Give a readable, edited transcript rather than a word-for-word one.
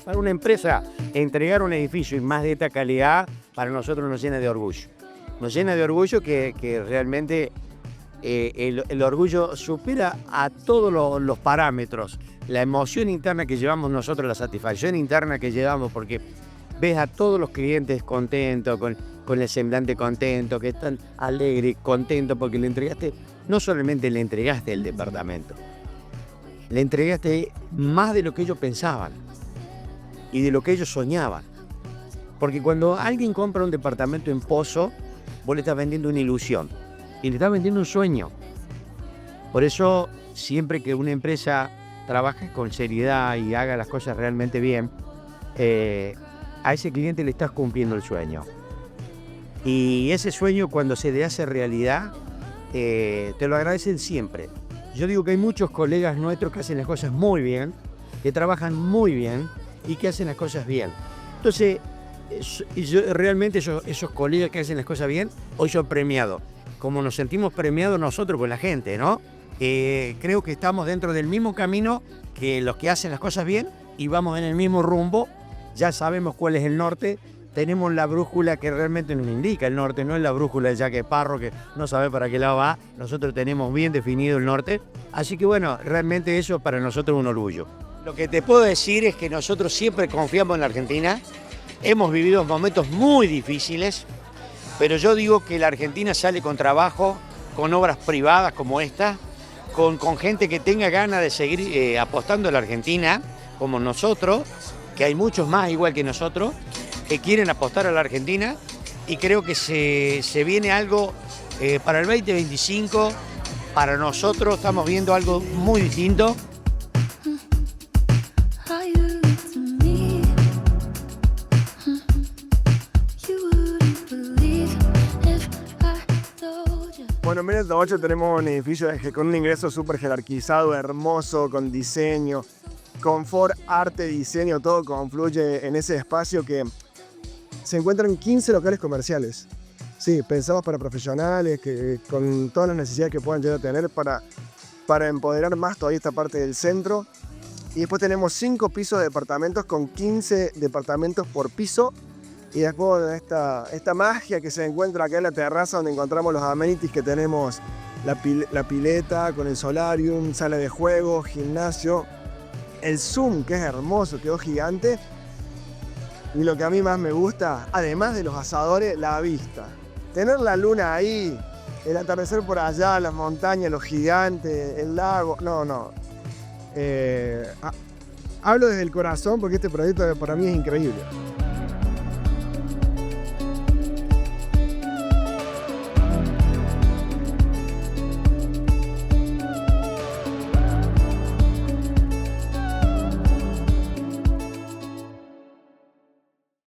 Para una empresa, entregar un edificio y más de esta calidad, para nosotros nos llena de orgullo. Nos llena de orgullo que realmente el orgullo supera a todos los parámetros. La emoción interna que llevamos nosotros, la satisfacción interna que llevamos, porque ves a todos los clientes contentos, con el semblante contento, que están alegres, contentos, porque le entregaste, no solamente le entregaste el departamento, le entregaste más de lo que ellos pensaban y de lo que ellos soñaban. Porque cuando alguien compra un departamento en Pozo, vos le estás vendiendo una ilusión y le estás vendiendo un sueño. Por eso, siempre que una empresa trabaje con seriedad y haga las cosas realmente bien, a ese cliente le estás cumpliendo el sueño. Y ese sueño, cuando se le hace realidad, te lo agradecen siempre. Yo digo que hay muchos colegas nuestros que hacen las cosas muy bien, que trabajan muy bien y que hacen las cosas bien. Entonces, realmente esos colegas que hacen las cosas bien, hoy son premiados. Como nos sentimos premiados nosotros con la gente, ¿no? Creo que estamos dentro del mismo camino que los que hacen las cosas bien y vamos en el mismo rumbo. Ya sabemos cuál es el norte, tenemos la brújula que realmente nos indica el norte, no es la brújula de Jacques Parro que no sabe para qué lado va. Nosotros tenemos bien definido el norte, así que bueno, realmente eso para nosotros es un orgullo. Lo que te puedo decir es que nosotros siempre confiamos en la Argentina, hemos vivido momentos muy difíciles, pero yo digo que la Argentina sale con trabajo, con obras privadas como esta, con gente que tenga ganas de seguir apostando a la Argentina, como nosotros, que hay muchos más igual que nosotros, que quieren apostar a la Argentina, y creo que se viene algo para el 2025, para nosotros estamos viendo algo muy distinto. Bueno, en Menet 8 tenemos un edificio con un ingreso súper jerarquizado, hermoso, con diseño, confort, arte, diseño, todo confluye en ese espacio que se encuentran 15 locales comerciales. Sí, pensamos para profesionales, con todas las necesidades que puedan llegar a tener para empoderar más todavía esta parte del centro. Y después tenemos 5 pisos de departamentos con 15 departamentos por piso. Y después esta magia que se encuentra acá en la terraza, donde encontramos los amenities que tenemos, la pileta con el solarium, sala de juegos, gimnasio, el Zoom, que es hermoso, quedó gigante. Y lo que a mí más me gusta, además de los asadores, la vista. Tener la luna ahí, el atardecer por allá, las montañas, los gigantes, el lago, no. Hablo desde el corazón porque este proyecto para mí es increíble.